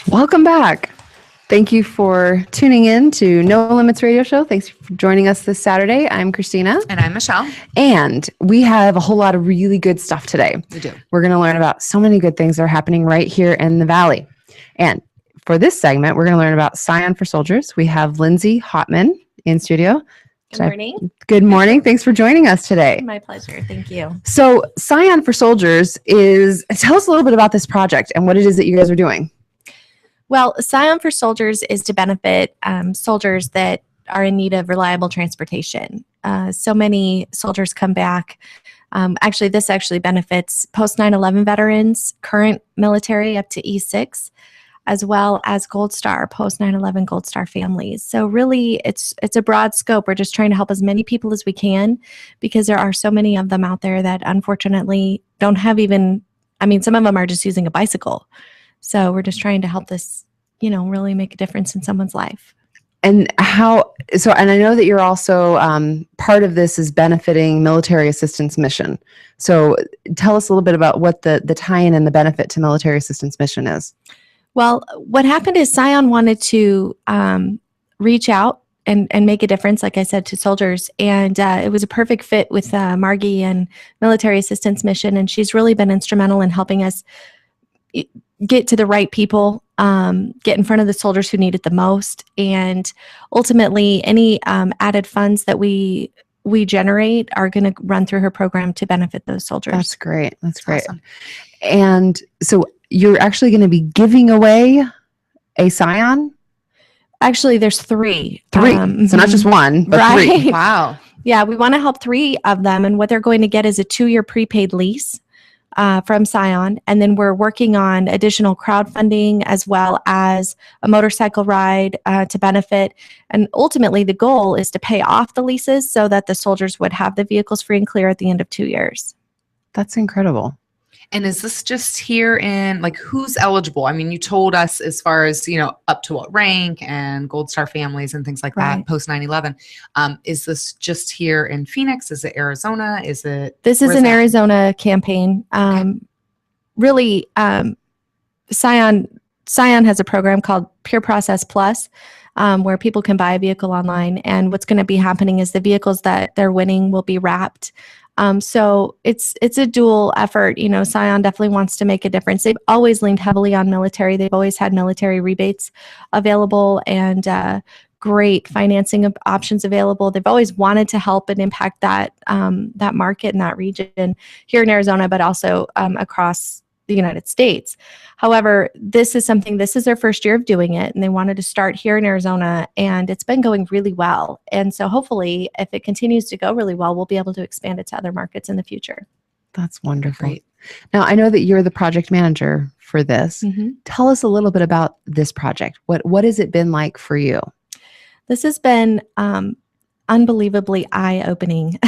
Welcome back. Thank you for tuning in to No Limits Radio Show. Thanks for joining us this Saturday. I'm Christina. And I'm Michelle. And we have a whole lot of really good stuff today. We do. We're going to learn about so many good things that are happening right here in the Valley. And for this segment, we're going to learn about Scion for Soldiers. We have Lindsay Hotman in studio. Good morning. Good morning. Thanks for joining us today. My pleasure. Thank you. So Scion for Soldiers tell us a little bit about this project and what it is that you guys are doing. Well, Scion for Soldiers is to benefit soldiers that are in need of reliable transportation. So many soldiers come back. This actually benefits post 9/11 veterans, current military up to E6, as well as Gold Star, post 9/11 Gold Star families. So really, it's a broad scope. We're just trying to help as many people as we can because there are so many of them out there that unfortunately don't have some of them are just using a bicycle. So we're just trying to help this, really make a difference in someone's life. And and I know that you're also part of this is benefiting military assistance mission. So tell us a little bit about what the tie-in and the benefit to military assistance mission is. Well, what happened is Scion wanted to reach out and make a difference, like I said, to soldiers. And it was a perfect fit with Margie and Military Assistance Mission. And she's really been instrumental in helping us get to the right people, get in front of the soldiers who need it the most. And ultimately, any added funds that we generate are going to run through her program to benefit those soldiers. That's great. That's great. Awesome. And so you're actually going to be giving away a Scion? Actually, there's three. So not just one, but right. three. Wow. Yeah, we want to help three of them. And what they're going to get is a 2-year prepaid lease from Scion. And then we're working on additional crowdfunding as well as a motorcycle ride to benefit. And ultimately, the goal is to pay off the leases so that the soldiers would have the vehicles free and clear at the end of 2 years. That's incredible. And is this just here in, who's eligible? I mean, you told us as far as, up to what rank and Gold Star families and things like that, post 9/11. Is this just here in Phoenix? Is it Arizona? This is an Arizona campaign. Really, Scion has a program called Peer Process Plus, where people can buy a vehicle online. And what's going to be happening is the vehicles that they're winning will be wrapped. So it's a dual effort. Scion definitely wants to make a difference. They've always leaned heavily on military. They've always had military rebates available and great financing options available. They've always wanted to help and impact that market and that region here in Arizona, but also across the United States. However, this is their first year of doing it, and they wanted to start here in Arizona, and it's been going really well. And so hopefully, if it continues to go really well, we'll be able to expand it to other markets in the future. That's wonderful. Great. Now, I know that you're the project manager for this. Mm-hmm. Tell us a little bit about this project. What has it been like for you? This has been unbelievably eye-opening.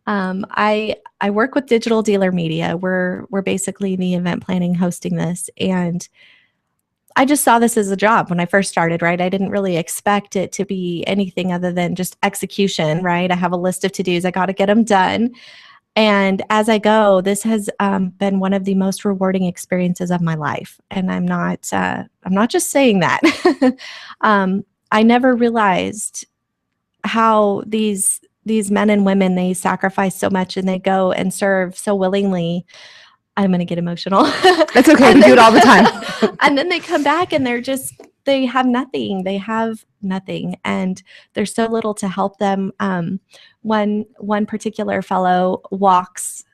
I work with Digital Dealer Media. We're basically the event planning hosting this. And I just saw this as a job when I first started, right? I didn't really expect it to be anything other than just execution, right? I have a list of to-dos. I got to get them done. And as I go, this has been one of the most rewarding experiences of my life. And I'm not just saying that. I never realized how these men and women, they sacrifice so much and they go and serve so willingly. I'm going to get emotional. That's okay. We do it all the time. And then they come back and they have nothing. They have nothing. And there's so little to help them. One particular fellow walks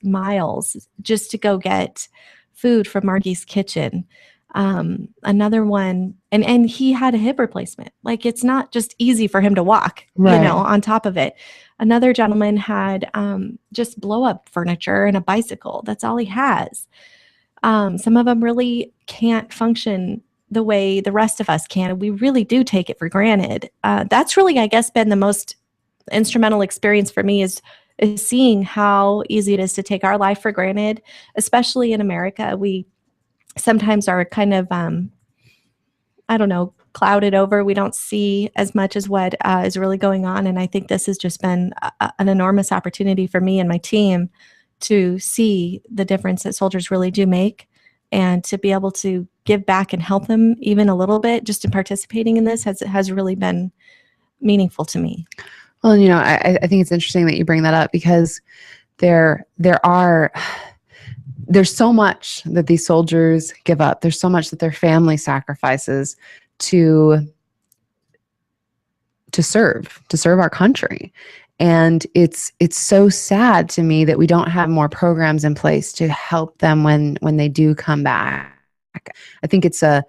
miles just to go get food from Margie's kitchen. Another one, and he had a hip replacement. It's not just easy for him to walk, right. On top of it. Another gentleman had just blow up furniture and a bicycle. That's all he has. Some of them really can't function the way the rest of us can. We really do take it for granted. That's really, I guess, been the most instrumental experience for me is seeing how easy it is to take our life for granted, especially in America. We sometimes are kind of, clouded over. We don't see as much as what is really going on. And I think this has just been an enormous opportunity for me and my team to see the difference that soldiers really do make and to be able to give back and help them even a little bit just in participating in this has really been meaningful to me. Well, I think it's interesting that you bring that up, because there's so much that these soldiers give up. There's so much that their family sacrifices to serve our country. And it's so sad to me that we don't have more programs in place to help them when they do come back. I think it's a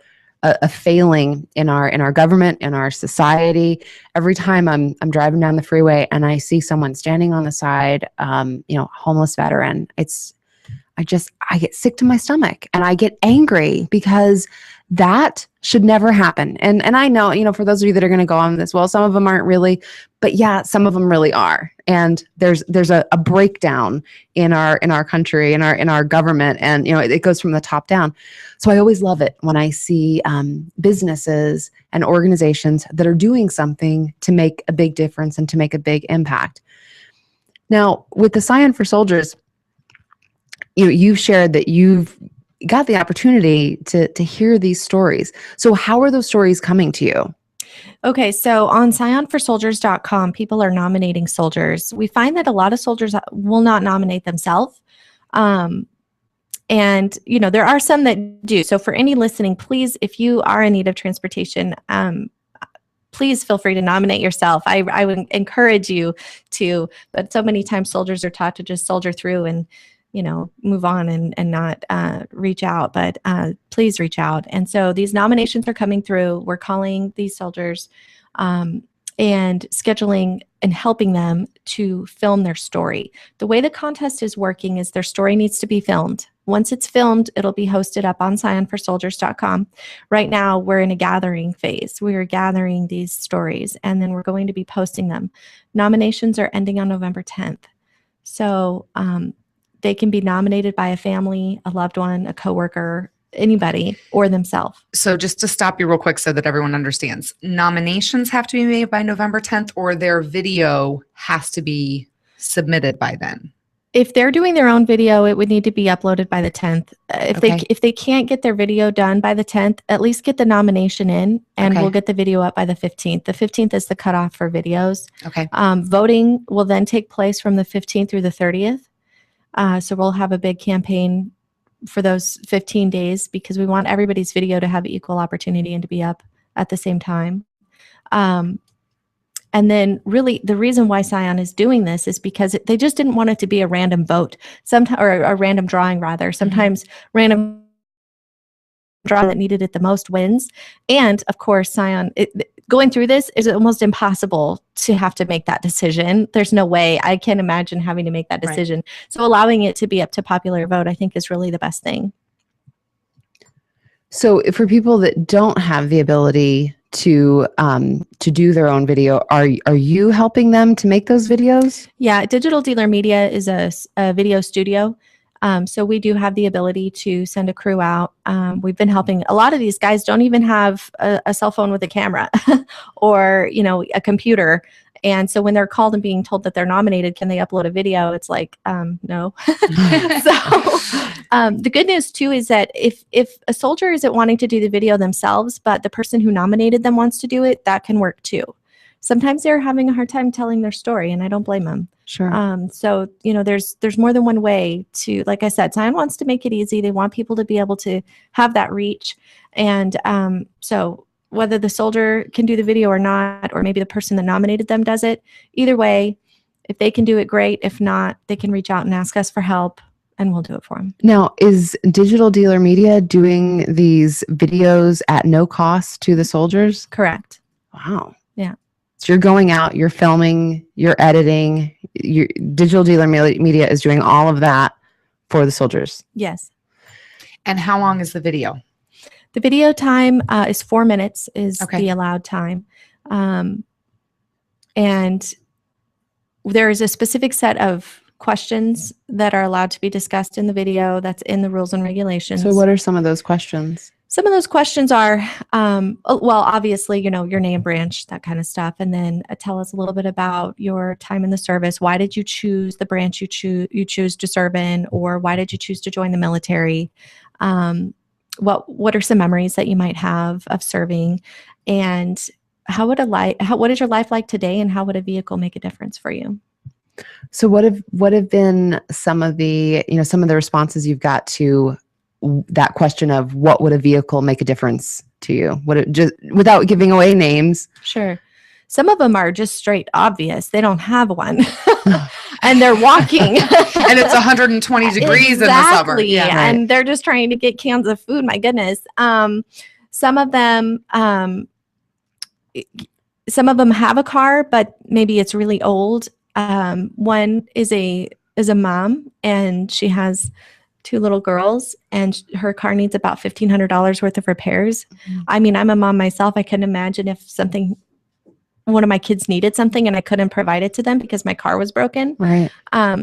failing in our government, in our society. Every time I'm driving down the freeway and I see someone standing on the side, homeless veteran, I get sick to my stomach and I get angry, because that should never happen. And I know, for those of you that are going to go on this, well, some of them aren't really, but yeah, some of them really are. And there's a breakdown in our country, in our government, and it goes from the top down. So I always love it when I see businesses and organizations that are doing something to make a big difference and to make a big impact. Now, with the Scion for Soldiers, you've shared that you've got the opportunity to hear these stories. So how are those stories coming to you? Okay, so on scionforsoldiers.com, people are nominating soldiers. We find that a lot of soldiers will not nominate themselves. And, there are some that do. So for any listening, please, if you are in need of transportation, please feel free to nominate yourself. I would encourage you to, but so many times soldiers are taught to just soldier through and move on and not reach out, but please reach out. And so these nominations are coming through. We're calling these soldiers and scheduling and helping them to film their story. The way the contest is working is their story needs to be filmed. Once it's filmed, it'll be hosted up on scionforsoldiers.com. Right now, we're in a gathering phase. We are gathering these stories, and then we're going to be posting them. Nominations are ending on November 10th. So they can be nominated by a family, a loved one, a coworker, anybody, or themselves. So just to stop you real quick so that everyone understands, nominations have to be made by November 10th, or their video has to be submitted by then? If they're doing their own video, it would need to be uploaded by the 10th. Okay. If they can't get their video done by the 10th, at least get the nomination in, and Okay. we'll get the video up by the 15th. The 15th is the cutoff for videos. Okay. Voting will then take place from the 15th through the 30th. So we'll have a big campaign for those 15 days, because we want everybody's video to have equal opportunity and to be up at the same time. And then really the reason why Scion is doing this is because they just didn't want it to be a random vote, or a random drawing rather. Sometimes random drawing that needed it the most wins. And of course, Scion, going through this is almost impossible to have to make that decision. There's no way. I can't imagine having to make that decision. Right. So allowing it to be up to popular vote, I think, is really the best thing. So for people that don't have the ability to do their own video, are you helping them to make those videos? Yeah, Digital Dealer Media is a video studio. So we do have the ability to send a crew out. We've been helping. A lot of these guys don't even have a cell phone with a camera or, a computer. And so when they're called and being told that they're nominated, can they upload a video? It's like, no. So the good news too is that if a soldier isn't wanting to do the video themselves, but the person who nominated them wants to do it, that can work too. Sometimes they're having a hard time telling their story, and I don't blame them. Sure. So, there's more than one way to, like I said, Scion wants to make it easy. They want people to be able to have that reach. And so whether the soldier can do the video or not, or maybe the person that nominated them does it, either way, if they can do it, great. If not, they can reach out and ask us for help, and we'll do it for them. Now, is Digital Dealer Media doing these videos at no cost to the soldiers? Correct. Wow. Yeah. So you're going out, you're filming, you're editing, Digital Dealer Media is doing all of that for the soldiers. Yes. And how long is the video? The video time is 4 minutes is the allowed time. And there is a specific set of questions that are allowed to be discussed in the video that's in the rules and regulations. So what are some of those questions? Some of those questions are, well, obviously, your name, branch, that kind of stuff. And then tell us a little bit about your time in the service. Why did you choose the branch you choose to serve in? Or why did you choose to join the military? What are some memories that you might have of serving, and what is your life like today, and how would a vehicle make a difference for you? So what have been some of the, some of the responses you've got to that question of what would a vehicle make a difference to you? Just without giving away names. Sure. Some of them are just straight obvious. They don't have one. And they're walking. And it's 120 degrees in the summer. Yeah. Right. And they're just trying to get cans of food. My goodness. Some of them have a car, but maybe it's really old. One is a mom, and she has 2 little girls, and her car needs about $1,500 worth of repairs. Mm-hmm. I mean, I'm a mom myself. I couldn't imagine if one of my kids needed something and I couldn't provide it to them because my car was broken. Right.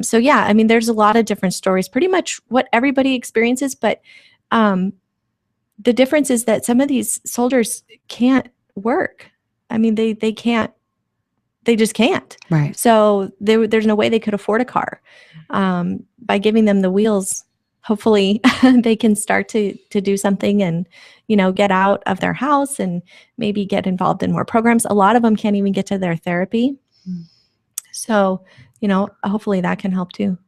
So yeah, I mean, there's a lot of different stories, pretty much what everybody experiences. But the difference is that some of these soldiers can't work. I mean, they can't. They just can't. Right. So there's no way they could afford a car. By giving them the wheels, hopefully they can start to do something and, get out of their house and maybe get involved in more programs. A lot of them can't even get to their therapy. So, hopefully that can help too.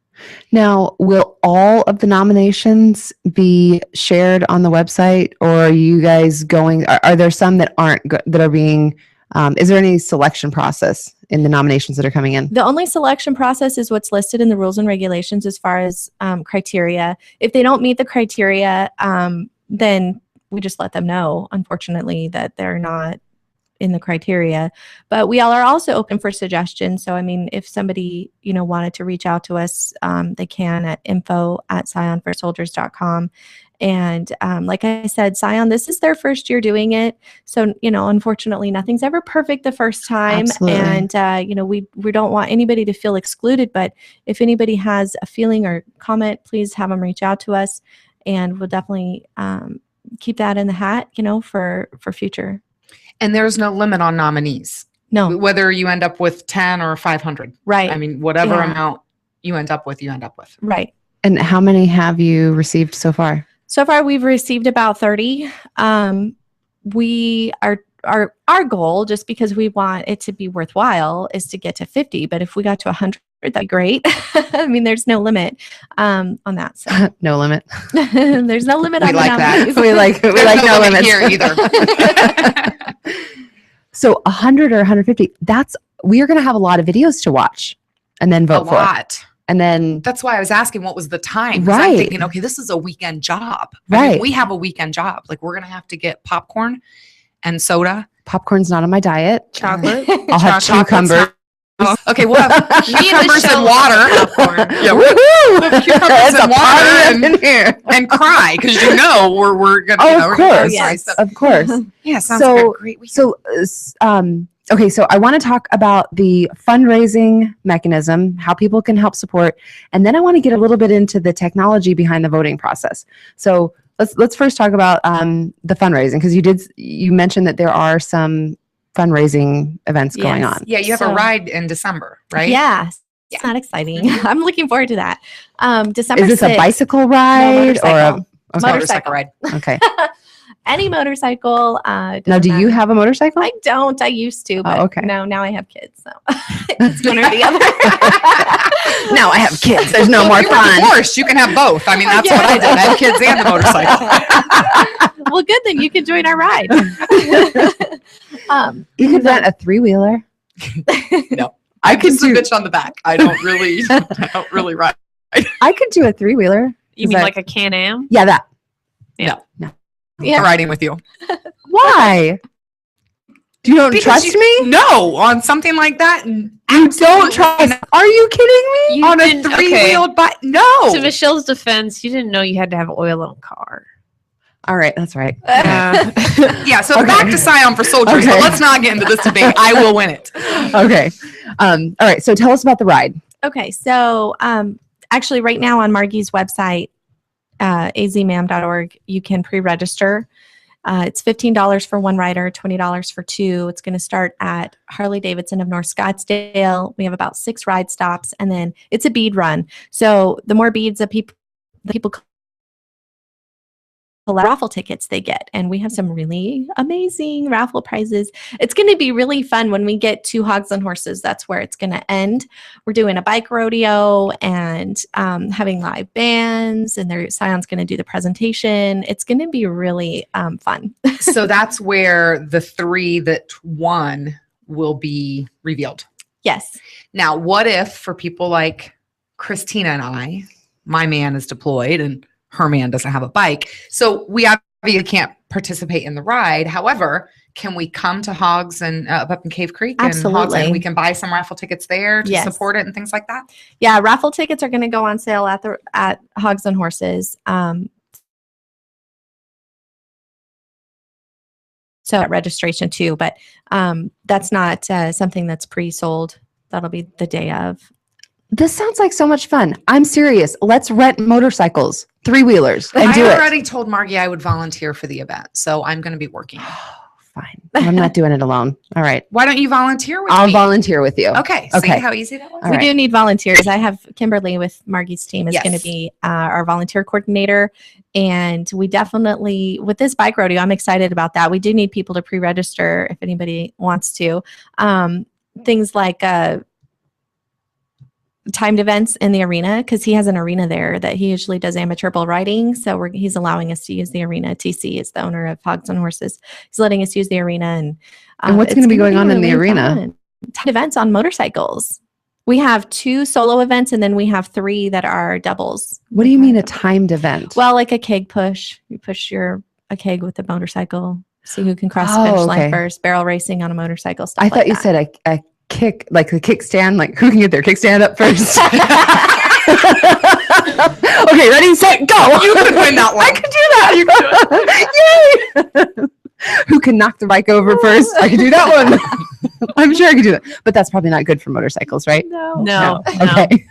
Now, will all of the nominations be shared on the website, or are you guys are there some that that are being, is there any selection process in the nominations that are coming in? The only selection process is what's listed in the rules and regulations as far as criteria. If they don't meet the criteria, then we just let them know, unfortunately, that they're not in the criteria. But we all are also open for suggestions. So, I mean, if somebody, wanted to reach out to us, they can at info@scionforsoldiers.com. And like I said, Scion, this is their first year doing it. So, unfortunately, nothing's ever perfect the first time. Absolutely. And, we don't want anybody to feel excluded. But if anybody has a feeling or comment, please have them reach out to us. And we'll definitely keep that in the hat, for future. And there's no limit on nominees. No. Whether you end up with 10 or 500. Right. I mean, whatever amount you end up with, you end up with. Right. And how many have you received so far? So far, we've received about 30. Our goal, just because we want it to be worthwhile, is to get to 50. But if we got to 100, that'd be great. I mean, there's no limit on that. So. No limit. There's no limit on like that. we like no limits here either. So 100 or 150, we are going to have a lot of videos to watch and then vote for. A lot. And then that's why I was asking what was the time. Right. I'm thinking, okay, this is a weekend job. Right. I mean, we have a weekend job. Like, we're going to have to get popcorn and soda. Popcorn's not on my diet. Chocolate. I'll have cucumbers. Okay, we'll have cucumbers and water. Yeah, woohoo! Cucumbers and water in here. and cry because we're gonna. Oh, of course, yes. Of course. Yeah, sounds like a great weekend. Okay, so I want to talk about the fundraising mechanism, how people can help support, and then I want to get a little bit into the technology behind the voting process. So let's first talk about the fundraising, because you mentioned that there are some fundraising events going on. Yeah, you have a ride in December, right? Yeah. It's not exciting. I'm looking forward to that. December 6th. Is this a bicycle ride or a motorcycle ride? Okay. Any motorcycle. Now, do you have a motorcycle? I don't. I used to, but okay. No, now I have kids. So it's one or the other. Now I have kids. There's no more fun. Of course, you can have both. I mean, that's what I did. I had kids and the motorcycle. Well, good. Then you can join our ride. You could rent a 3-wheeler. No. I could do bitch on the back. I don't really ride. I could do a 3-wheeler. You mean like a Can-Am? Yeah, that. No. Yeah. Riding with you. Why? You don't trust me? No, on something like that. You don't trust. Are you kidding me? On a 3-wheeled bike? No. To Michelle's defense, you didn't know you had to have oil in a car. All right, that's right. Yeah, so back to Scion for Soldiers. Okay. But let's not get into this debate. I will win it. Okay. All right, so tell us about the ride. Okay, so actually right now on Margie's website, azmam.org, you can pre-register. It's $15 for one rider, $20 for two. It's going to start at Harley-Davidson of North Scottsdale. We have about 6 ride stops, and then it's a bead run. So the more beads that people raffle tickets they get. And we have some really amazing raffle prizes. It's going to be really fun when we get to Hogs and Horses. That's where it's going to end. We're doing a bike rodeo and having live bands, and Scion's going to do the presentation. It's going to be really fun. So that's where the 3 that won will be revealed. Yes. Now, what if for people like Christina and my man is deployed and her man doesn't have a bike. So we obviously can't participate in the ride. However, can we come to Hogs and up in Cave Creek? Absolutely. And Hogs, and we can buy some raffle tickets there to support it and things like that? Yeah, raffle tickets are going to go on sale at Hogs and Horses. So at registration too, but that's not something that's pre-sold. That'll be the day of. This sounds like so much fun. I'm serious. Let's rent motorcycles, 3-wheelers, and do I it. already told Margie I would volunteer for the event, so I'm going to be working. Fine. I'm not doing it alone. All right. Why don't you volunteer with I'll me? volunteer with you. Okay. Okay. See how easy that was? All We right. do need volunteers. I have Kimberly with Margie's team is going Yes. to be our volunteer coordinator. And we definitely, with this bike rodeo, I'm excited about that. We do need people to pre-register if anybody wants to. Things like timed events in the arena, because he has an arena there that he usually does amateur bull riding. So he's allowing us to use the arena. TC is the owner of Hogs and Horses. He's letting us use the arena. And what's it's going to be gonna going on in the really arena? fun. Timed events on motorcycles. We have 2 solo events, and then we have 3 that are doubles. What do you mean a timed event? Well, like a keg push. You push a keg with a motorcycle. See who can cross the Oh, finish okay. line first. Barrel racing on a motorcycle. Stuff I thought like you that. said a kick, like the kickstand, like who can get their kickstand up first? Okay, ready, set, go. You could win that one. I could do that. Yay! Who can knock the bike over first? I could do that one. I'm sure I could do that. But that's probably not good for motorcycles, right? No. No. Okay.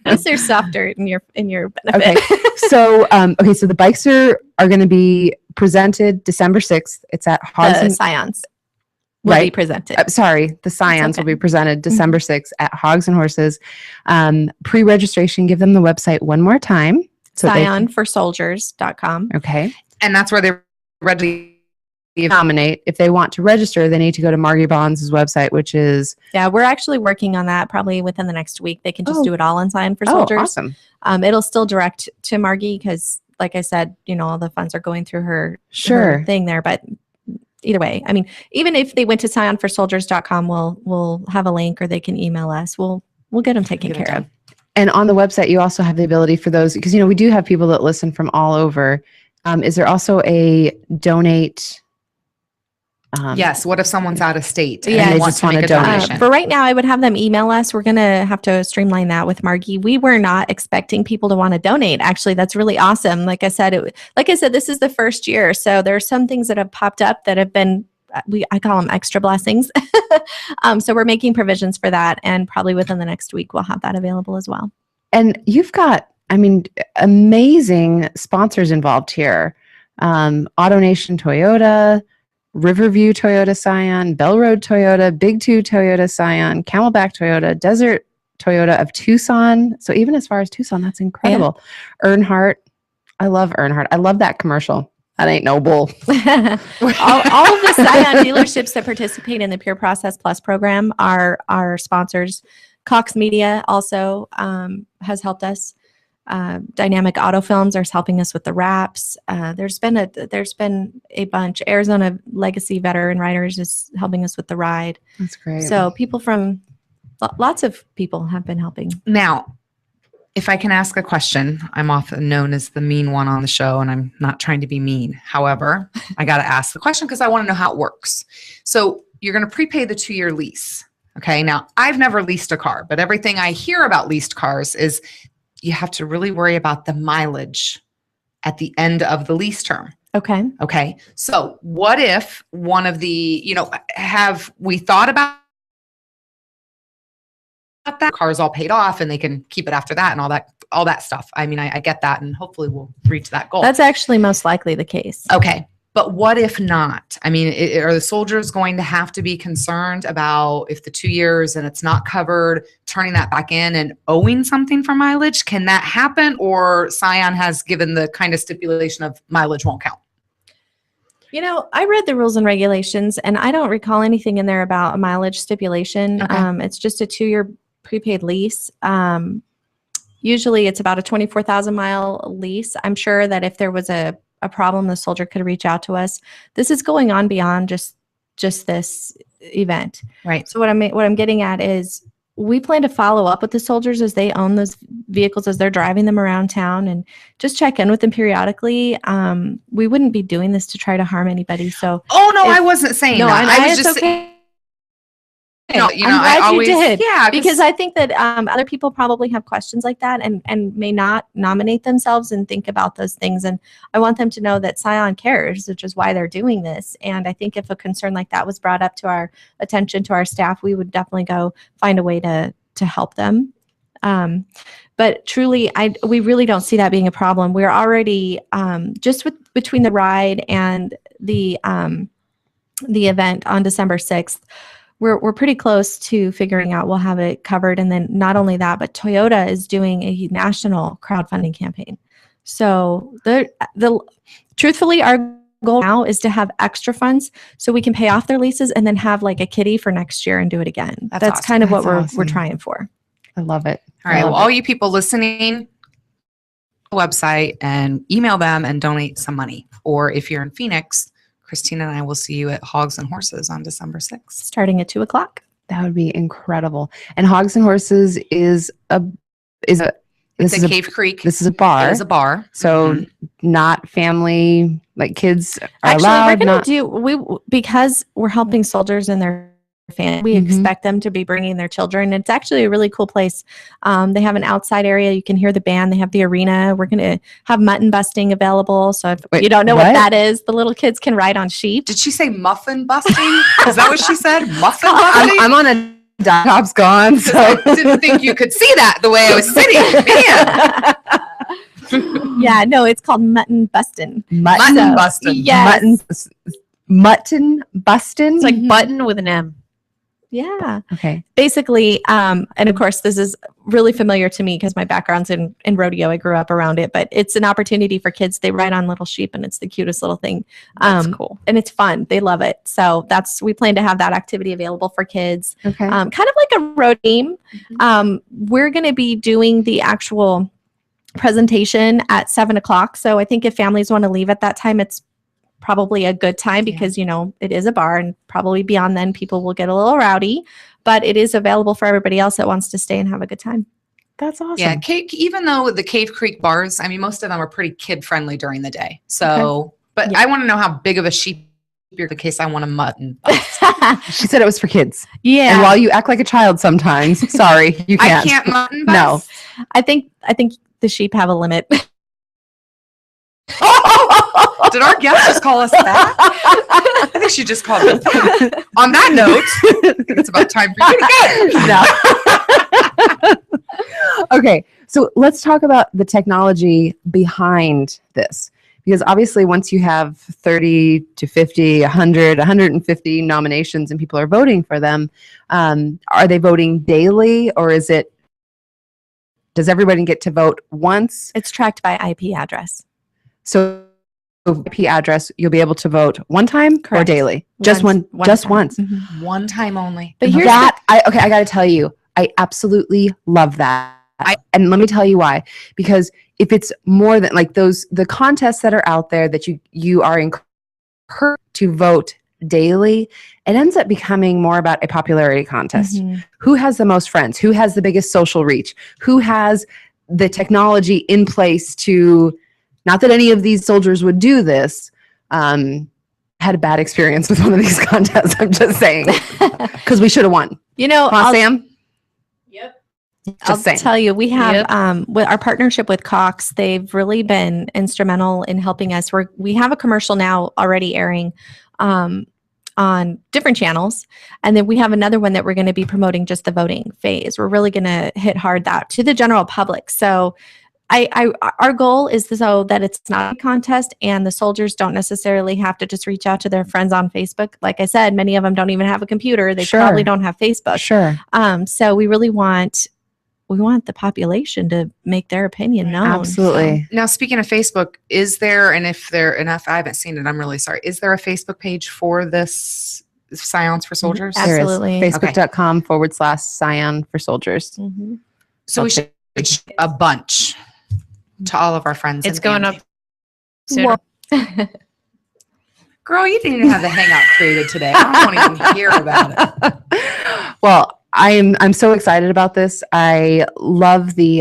Unless there's soft dirt in your benefit. Okay. So so the bikes are going to be presented December 6th. It's at Hogs The and Scions will be Right. presented. sorry, the Scions will okay. be presented December 6th at Hogs and Horses. Pre-registration, give them the website one more time. So they can- Scionforsoldiers.com. okay. And that's where they readily Nominate. If they want to register, they need to go to Margie Bonds' website, which is Yeah, we're actually working on that probably within the next week. They can just Oh. do it all on Scion for Soldiers. awesome. It'll still direct to Margie because, like I said, all the funds are going through her Sure. thing there. But either way, I mean, even if they went to scionforsoldiers.com, we'll have a link, or they can email us. We'll get them taken Get it care done. of. And on the website, you also have the ability for those, because, we do have people that listen from all over. Is there also a donate? Yes. What if someone's out of state Yeah, and they wants just to make wanna a donate. donation? For right now, I would have them email us. We're going to have to streamline that with Margie. We were not expecting people to want to donate. Actually, that's really awesome. Like I said, this is the first year. So there's some things that have popped up that have been, I call them extra blessings. So we're making provisions for that. And probably within the next week, we'll have that available as well. And you've got, amazing sponsors involved here. AutoNation Toyota, Riverview Toyota Scion, Bell Road Toyota, Big Two Toyota Scion, Camelback Toyota, Desert Toyota of Tucson. So even as far as Tucson, that's incredible. Earnhardt. I love Earnhardt. I love that commercial. That ain't no bull. all of the Scion dealerships that participate in the Pure Process Plus program are our sponsors. Cox Media also has helped us. Dynamic Auto Films are helping us with the wraps. There's been a bunch. Arizona Legacy Veteran Riders is helping us with the ride. That's great. So people from lots of people have been helping. Now, if I can ask a question, I'm often known as the mean one on the show, and I'm not trying to be mean. However, I got to ask the question because I want to know how it works. So you're going to prepay the 2-year lease. Okay. Now, I've never leased a car, but everything I hear about leased cars is you have to really worry about the mileage at the end of the lease term. Okay. Okay. So what if one of the, have we thought about that car's all paid off and they can keep it after that and all that stuff. I mean, I get that, and hopefully we'll reach that goal. That's actually most likely the case. Okay. But what if not? I mean, are the soldiers going to have to be concerned about if the 2 years and it's not covered, turning that back in and owing something for mileage? Can that happen? Or Scion has given the kind of stipulation of mileage won't count? You know, I read the rules and regulations, and I don't recall anything in there about a mileage stipulation. Okay. It's just a 2-year prepaid lease. Usually it's about a 24,000 mile lease. I'm sure that if there was a problem, the soldier could reach out to us. This is going on beyond just this event. Right. So what I'm getting at is we plan to follow up with the soldiers as they own those vehicles, as they're driving them around town, and just check in with them periodically. We wouldn't be doing this to try to harm anybody. So Oh, no, I wasn't saying that. I was it's just okay. No, I'm glad you did. Yeah, Because I think that other people probably have questions like that and may not nominate themselves and think about those things. And I want them to know that Scion cares, which is why they're doing this. And I think if a concern like that was brought up to our attention, to our staff, we would definitely go find a way to help them. But truly, we really don't see that being a problem. We're already just between the ride and the event on December 6th. We're pretty close to figuring out we'll have it covered. And then not only that, but Toyota is doing a national crowdfunding campaign. So truthfully, our goal now is to have extra funds so we can pay off their leases and then have like a kitty for next year and do it again. That's awesome. kind of what That's we're awesome. trying for. I love it. All right. Well, all you people listening, website and email them and donate some money. Or if you're in Phoenix, Christina and I will see you at Hogs and Horses on December 6th. Starting at 2:00. That would be incredible. And Hogs and Horses is a Cave Creek. This is a bar. It is a bar. So Mhm. not family, like kids are Actually, allowed. we're going to because we're helping soldiers and their family, we Mhm. expect them to be bringing their children. It's actually a really cool place. They have an outside area. You can hear the band. They have the arena. We're going to have mutton busting available. So if Wait, you don't know what what? that is, the little kids can ride on sheep. Did she say muffin busting? Is that what she said? Muffin busting? I'm on a Top's gone. So I didn't think you could see that the way I was sitting. Man. Yeah, no, it's called mutton busting. Mutton So, busting. Yes. Mutton bustin'. It's like button with an M. Yeah. Okay. Basically, and of course, this is really familiar to me because my background's in rodeo. I grew up around it, but it's an opportunity for kids. They ride on little sheep, and it's the cutest little thing. That's cool. And it's fun. They love it. So we plan to have that activity available for kids. Okay. Kind of like a road game. We're going to be doing the actual presentation at 7:00. So I think if families want to leave at that time, it's probably a good time because, it is a bar, and probably beyond then people will get a little rowdy, but it is available for everybody else that wants to stay and have a good time. That's awesome. Yeah, even though the Cave Creek bars, I mean, most of them are pretty kid friendly during the day. So, but Yeah. I want to know how big of a sheep you're in case I want a mutton. She said it was for kids. Yeah. And while you act like a child sometimes, sorry, you I can't. can't mutton No. bust. I think the sheep have a limit. Did our guest just call us that? I think she just called us that. On that note, I think it's about time for you to go. No. Okay, so let's talk about the technology behind this. Because obviously once you have 30 to 50, 100, 150 nominations and people are voting for them, are they voting daily, or does everybody get to vote once? It's tracked by IP address. So IP address, you'll be able to vote one time or Correct. daily? Just Once- just time. once. Mhm. One time only. But here's I got to tell you, I absolutely love that. And let me tell you why. Because if it's more than like the contests that are out there that you are encouraged to vote daily, it ends up becoming more about a popularity contest. Mhm. Who has the most friends? Who has the biggest social reach? Who has the technology in place to, not that any of these soldiers would do this, had a bad experience with one of these contests, I'm just saying. Because we should have won. Huh, Sam? I'll saying. tell you, we have Yep. with our partnership with Cox, they've really been instrumental in helping us. We have a commercial now already airing on different channels, and then we have another one that we're going to be promoting just the voting phase. We're really going to hit hard that to the general public. So our goal is so that it's not a contest and the soldiers don't necessarily have to just reach out to their friends on Facebook. Like I said, many of them don't even have a computer. They Sure. probably don't have Facebook. Sure. So we really want the population to make their opinion known. Absolutely. Now, speaking of Facebook, is there, and if I haven't seen it, I'm really sorry. Is there a Facebook page for this Scions for Soldiers? Ab- Absolutely. There is. Facebook.com/Scion for Soldiers. Mhm. So we should reach a bunch to all of our friends. It's and going family. up soon. Well, Girl, you didn't even have the hangout created today. I don't want to even hear about it. Well, I'm so excited about this. I love the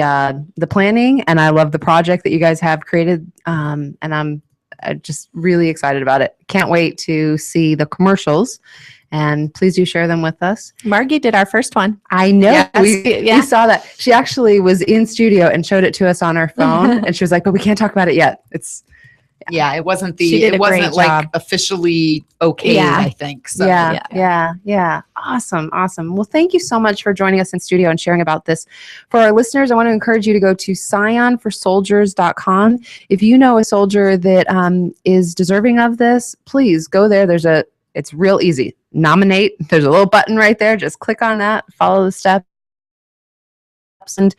planning, and I love the project that you guys have created. And I'm just really excited about it. Can't wait to see the commercials, and please do share them with us. Margie did our first one. I know Yes. we saw that. She actually was in studio and showed it to us on her phone, and she was like, "But we can't talk about it yet." It's Yeah, it wasn't She did it a wasn't great like job. officially okay, Yeah. I think. So yeah. Awesome. Well, thank you so much for joining us in studio and sharing about this. For our listeners, I want to encourage you to go to scionforsoldiers.com. If you know a soldier that is deserving of this, please go there. It's real easy. Nominate. There's a little button right there. Just click on that, follow the steps, and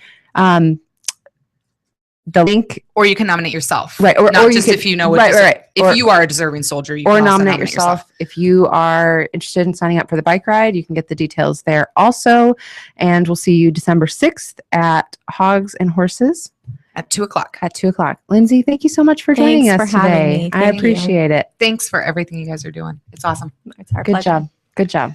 the link. or you can nominate yourself. Right. Or Not you just could- if you know right. if Or- you are a deserving soldier, you or can also nominate yourself. If you are interested in signing up for the bike ride, you can get the details there also. And we'll see you December 6th at Hogs and Horses at 2:00. at 2:00. Lindsay, thank you so much for joining Thanks us for having today. me. I Thank you. appreciate it. Thanks for everything you guys are doing. It's awesome. It's our Good pleasure. job. Good job.